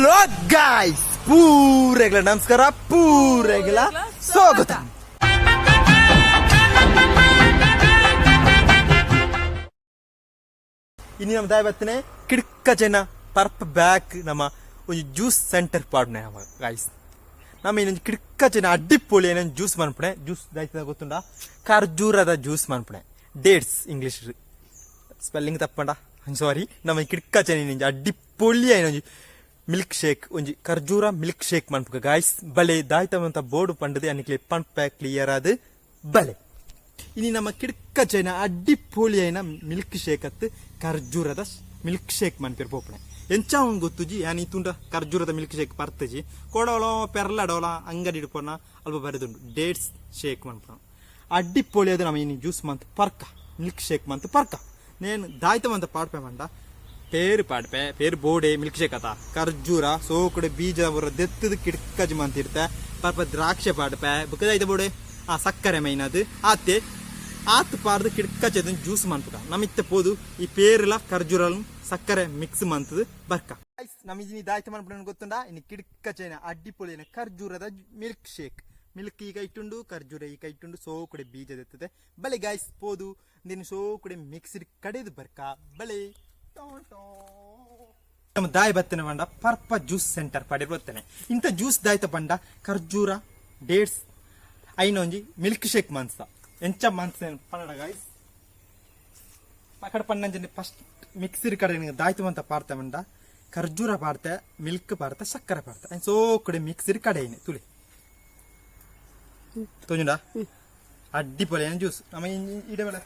Hello guys, ಪೂರೆಗಳ ನಮಸ್ಕಾರ, ಪೂರೆಗಳ ಸ್ವಾಗತ. ಇನ್ನು ನಮ್ಮ ದಾಯ ಬರ್ತನೆ ಕಿಡ್ಕ ಜನ ಪರ್ಪ್ ಬ್ಯಾಕ್ ನಮ್ಮ ಒಂದು ಜ್ಯೂಸ್ ಸೆಂಟರ್ ಪಾಡ್ನೆ ಗೈಸ್. ನಮ್ಮ ಇನ್ನೊಂದು ಕಿಡ್ಕ ಜನ ಅಡ್ಡಿಪೊಳಿ ಏನೊಂದು ಜ್ಯೂಸ್ ಮನ್ಪಣೆ. ಜ್ಯೂಸ್ ದಾಯ್ತದ ಗೊತ್ತುಂಡ, ಖರ್ಜೂರದ ಜ್ಯೂಸ್ ಮನ್ಪಣೆ. ಡೇಟ್ಸ್ ಇಂಗ್ಲಿಷ್ ಸ್ಪೆಲ್ಲಿಂಗ್ ತಪ್ಪಂಡ, ಸಾರಿ. ನಮ್ಮ ಕಿಡ್ಕ ಜನ ಅಡ್ಡಿಪೊಳಿ ಏನೊಂದು ಮಿಲ್ಕ್ ಶೇಕ್, ಒಂಜಿ ಖರ್ಜೂರ ಮಿಲ್ಕ್ ಶೇಕ್ ಮನ್ಪುಗ ಗಾಯ್ಸ್. ಬಲೆ ದಾಯ್ತವಂತ ಬೋರ್ಡು ಪಂಡದೆ ಅನ್ನಕ್ಲೆ ಪಂಪ ಕ್ಲಿಯರ್ ಆದ ಬಲೆ. ಇನಿ ನಮ್ಮ ಕಿಡ್ಕ ಜನ ಅಡ್ಡಿಪೊಳಿ ಐನ ಮಿಲ್ಕ್ ಶೇಕ್ ಅತ್ತು ಖರ್ಜೂರದ ಮಿಲ್ಕ್ ಶೇಕ್ ಮನ್ಪಿರ್ ಪೋಪಣೆ. ಎಂಚ ಒಂದು ಗೊತ್ತುಜಿ ಯಾನಿ ತುಂಡ ಖರ್ಜೂರದ ಮಿಲ್ಕ್ ಶೇಕ್ ಬರ್ತಜಿ ಕೊಡೋಳೋ ಪೆರ್ಲಡೋಳ ಅಂಗಡಿ ಇಡ್ಪೋಣ ಅಲ್ಪ ಬರೆದುಂಡು ಡೇಟ್ಸ್ ಶೇಕ್ ಮನ್ಪಣ. ಅಡ್ಡಿಪೊಳಿ ಅದು ನಮ್ಮ ಇನಿ ಜ್ಯೂಸ್ ಮಂತ್ ಪರ್ಕ ಮಿಲ್ಕ್ ಶೇಕ್ ಮಂತ್ ಪರ್ಕ. ನೇನು ದಾಯ್ತವಂತ ಪಾಡ್ಪೆ ಮಂಡ ಪೇರು ಪಾಡ್ಪೆ ಪೇರು ಬೋಡೆ ಮಿಲ್ಕ್ ಶೇಕ್ ಅತ ಖರ್ಜೂರ ಸೋಕಡೆ ಬೀಜ ಬರೋ ದೆತ್ತದ ಕಿಡ್ಕಜ್ ಮಂತಿರ್ತೆ ಪಾಪ ದ್ರಾಕ್ಷೆ ಪಾಡ್ಪೆ ಬುಕ್ಕದಾಯ್ತ ಬೋಡೆ ಆ ಸಕ್ಕರೆ ಮೈನ್ ಅದು ಆತೆ ಆತ್ ಪಾರ್ದು ಕಿಡ್ಕಚದ ಜ್ಯೂಸ್ ಮನ್ಪುಕ. ನಮಿತ್ತ ಪೋದು ಈ ಪೇರ್ಲ ಖರ್ಜೂರ ಸಕ್ಕರೆ ಮಿಕ್ಸ್ ಮಂತದ ಬರ್ಕ. ನಮಗೆ ದಾಯ್ತ ಮನ್ಪುಡ ಗೊತ್ತುಂಡ ಇನ್ನು ಕಿಡ್ಕಚೇನ ಅಡ್ಡಿಪೊಳಿನ ಖರ್ಜೂರದ ಮಿಲ್ಕ್ ಶೇಕ್. ಮಿಲ್ಕ್ ಈಗ ಇಟ್ಟುಂಡು ಖರ್ಜೂರ ಈಗ ಇಟ್ಟುಂಡು ಸೋಕಡೆ ಬೀಜ ದೆತ್ತದೆ ಬಲೆ ಗಾಯ್ಸ್ ಪೋದು ನಿನ್ನ ಸೋಕಡೆ ಮಿಕ್ಸಿಡ್ ಕಡೆದು ಬರ್ಕ ಬಲೆ. ನಮ್ಮ ದಾಯ ಬತ್ತನೆ ಬಂಡ ಪರ್ಪ ಜ್ಯೂಸ್ ಸೆಂಟರ್ ಪಡೆ ಬರ್ತೇನೆ. ಇಂಥ ಜ್ಯೂಸ್ ದಾಯ್ತ ಬಂಡ ಖರ್ಜೂರ ಡೇಟ್ಸ್ ಐನೊಂಜಿ ಮಿಲ್ಕ್ ಶೇಕ್ ಮನ್ಸ ಎಂಚ ಮನ್ಸ ಪನ್ನಡ ಗಾಯ್ಸ್. ಪಕಡ ಪನ್ನಂಜಿ ಫಸ್ಟ್ ಮಿಕ್ಸಿರ್ ಕಡೆ ದಾಯ್ತವಂತ ಪಾಡ್ತೆ ಬಂಡ ಖರ್ಜೂರ ಪಾಡ್ತೆ ಮಿಲ್ಕ್ ಪಾಡ್ತೆ ಸಕ್ಕರೆ ಪಾಡ್ತೆ ಸೋಕಡೆ ಮಿಕ್ಸಿರ್ ಕಡೆ ತುಳಿ ತೊಂಜುಂಡ ಅಡ್ಡಿಪೊಳಿ ಜ್ಯೂಸ್. ನಮ್ಮ ಇಡಬೇಡ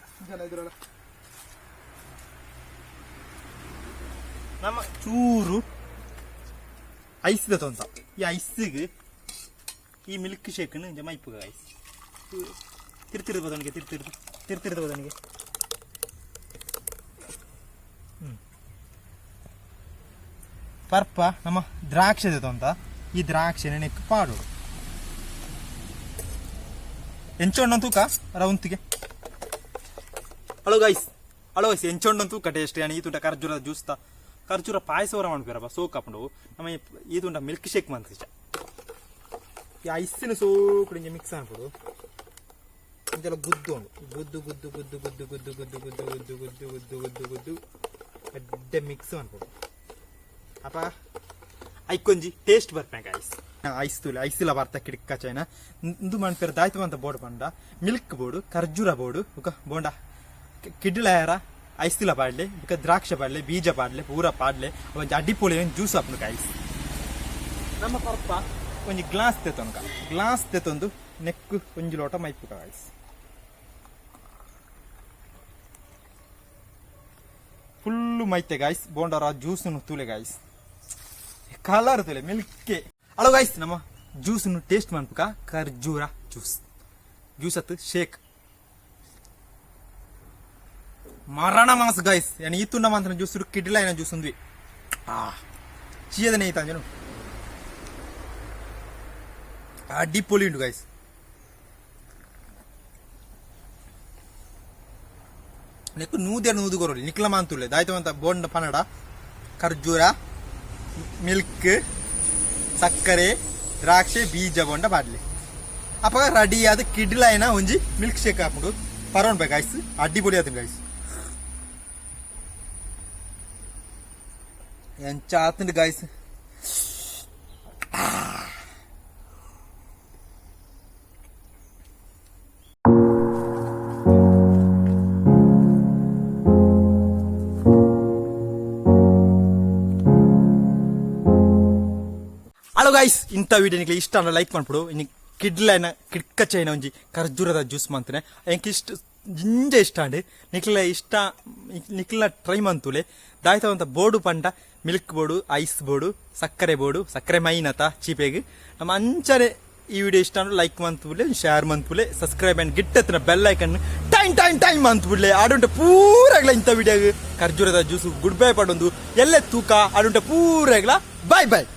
ನಮ್ಮ ಚೂರು ಐಸ್ ತೊಂತ ಈ ಐಸಿಗೆ ಈ ಮಿಲ್ಕ್ ಶೇಕ್ನ ಮೈಪುಗ ಐಸ್ ತಿರ್ತಿರ್ದು ಬದನಿಗೆ ತಿರ್ತಿರ್ದು ಬದನಿಗೆ ಪರ್ಪ ನಮ್ಮ ದ್ರಾಕ್ಷೆ ತೊಂತ ಈ ದ್ರಾಕ್ಷೆ ನೆಕ್ ಪಾಡು ಎಂಚೊಂಡ ತೂಕ ರೌಂತಿಗೆ ಹಲೋ ಗೈಸ್ ಎಂಚೊಂಡ ತೂಕ ಟೇಸ್ಟ್ ಈ ತುಂಟ ಖರ್ಜೂರದ ಜ್ಯೂಸ್ ತ ಖರ್ಜೂರ ಪಾಯಸವರ ಮಾಡ್ಬೇರಪ್ಪ ಸೋಕ್ ಹಾಕೊಂಡು ನಮ್ಮ ಈ ತುಂಡ ಮಿಲ್ಕ್ ಶೇಕ್ ಮಂತ ಈ ಐಸಿನ ಸೋಕಡೆ ಮಿಕ್ಸ್ ಅನ್ಬಿಡು ಇದೆಲ್ಲ ಗುದ್ದು ಉಂಡು ಗುದ್ದು ಗುದ್ದು ಗುದ್ದು ಗುದ್ದು ಗುದ್ದು ಗುದ್ದು ಗುದ್ದು ಗುದ್ದು ಗುದ್ದು ಗುದ್ದು ಗುದ್ದು ಅಡ್ಡೆ ಮಿಕ್ಸ್ ಅನ್ಬಿಡು ಅಪ್ಪ ಐಕೊಂಜಿ ಟೇಸ್ಟ್ ಬರ್ಪೇಕ ಐಸ್ ಐಸ್ ತುಲೆ ಐಸಿಲ ಬರ್ತ ಕಿಡ್ಕ ಚೈನ ಇಂದು ಮನ್ಪೇರು ದಾಯ್ತವಂತ ಬೋರ್ಡ್ ಬಂಡ ಮಿಲ್ಕ್ ಬೋರ್ಡು ಖರ್ಜೂರ ಬೋರ್ಡು ಬೋಂಡ ಕಿಡ್ಲಾಯರ ಐಸ್ತಿಲ ಪಾಡ್ಲೆ ಇಕ ದ್ರಾಕ್ಷ ಪಾಡ್ಲೆ ಬೀಜ ಪಾಡ್ಲೆ ಪೂರ ಪಾಡ್ಲೆ ಒಂಜಿ ಅಡ್ಡಿಪೊಳಿ ಜ್ಯೂಸ್ ಹಾಪ್ನುಕ ಐಸ್. ನಮ್ಮ ಪರ್ಪ ಒಂಜಿ ಗ್ಲಾಸ್ ತೆತ್ತೊನ್ಕ ಗ್ಲಾಸ್ ತೆತ್ತೊಂದು ನೆಕ್ಕು ಒಂಜಿ ಲೋಟ ಮೈಪುಕ ಐಸ್. ಫುಲ್ಲು ಮೈತೆ ಗಾಯ್ಸ್ ಬೋಂಡರ ಜ್ಯೂಸ್ ತುಲೆ ಗಾಯ್ಸ್ ಕಲರ್ ತುಲೆ ಮಿಲ್ಕೆ. ಹಲೋ ಗಾಯ್ಸ್, ನಮ್ಮ ಜ್ಯೂಸ್ ಟೇಸ್ಟ್ ಮನ್ಪುಕ ಖರ್ಜೂರ ಜ್ಯೂಸ್ ಅತ್ತು ಶೇಕ್ ಮರಣ ಮಾಸ ಗಾಯ್ಸ್. ಏನು ಈ ತುಂಡ ಮಾತ್ರ ಜ್ಯೂಸ್ ಕಿಡ್ಲ ಏನೋ ಜ್ಯೂಸ್ ಉಂದ್ವಿ ಚೀಯದನೆ ಐತ ಅಂಜನು ಅಡ್ಡಿಪೊಳಿ ಉಂಟು ಗಾಯ್ಸ್. ನೆಕ್ಕು ನೂದು ಕೊರೋಲಿ ನಿಕ್ಲ ಮಾಂತುಳ್ಳೆ ದಾಯ್ತವಂತ ಬೋಂಡ ಪನ್ನಡ ಖರ್ಜೂರ ಮಿಲ್ಕ್ ಸಕ್ಕರೆ ದ್ರಾಕ್ಷೆ ಬೀಜ ಬೋಂಡ ಪಾಡ್ಲಿ ಅಪ್ಪ ರೆಡಿ ಆದ ಕಿಡ್ಲ ಏನ ಒಂಜಿ ಮಿಲ್ಕ್ ಶೇಕ್ ಹಾಕ್ಬಿಡು ಪರವಣ್ಬೇಕು ಗಾಯ್ಸ್. ಅಡ್ಡಿಪೊಳಿ ಆತ ಗಾಯ್ಸ್ ಎಂಚ ಆತಂಡ್ ಗಾಯ್ಸ್. ಹಲೋ ಗಾಯ್ಸ್, ಇಂಥ ವಿಡಿಯೋ ನಿಕ್ಲೆ ಇಷ್ಟ ಅಂದ್ರೆ ಲೈಕ್ ಮಾಡ್ಬಿಡು. ಇನ್ನು ಕಿಡ್ಲೈನ ಕಿಡ್ಕ ಚೈನ ಒಂಜಿ ಖರ್ಜೂರದ ಜ್ಯೂಸ್ ಮಾಡ್ತೇನೆ ಎಂಕ್ ಇಷ್ಟ ಜಿಂಜ ಇಷ್ಟ ಅಂಡಿ ನಿಕ್ಲ ಟ್ರೈ ಮಂತುಲೆ ದಾಯ್ತವಂತ ಬೋರ್ಡು ಪಂಡ ಮಿಲ್ಕ್ ಬೋರ್ಡು ಐಸ್ ಬೋರ್ಡು ಸಕ್ಕರೆ ಮೈನ್ ಅತ ಚೀಪೆಗೆ ನಮ್ಮ ಅಂಚನೆ ಈ ವಿಡಿಯೋ ಇಷ್ಟ ಅಂದ್ರೆ ಲೈಕ್ ಮಂತ್ಬಿಡ್ಲೆ ಶೇರ್ ಮಂತ್ಬಿಡ್ಲೆ ಸಬ್ಸ್ಕ್ರೈಬ್ ಅಂಡ್ ಗಿಟ್ಟತ್ರ ಬೆಲ್ ಐಕನ್ ಟೈಮ್ ಮಂತ್ಬಿಡ್ಲೆ ಆಡುಂಟೆ ಪೂರಾಗ್ಲ ಇಂಥ ವಿಡಿಯೋಗೆ ಖರ್ಜೂರದ ಜ್ಯೂಸು ಗುಡ್ ಬೈ ಪಡೊಂದು ಎಲ್ಲೇ ತೂಕ ಆಡುಂಟೆ ಪೂರಾಗ್ಲ ಬಾಯ್ ಬಾಯ್.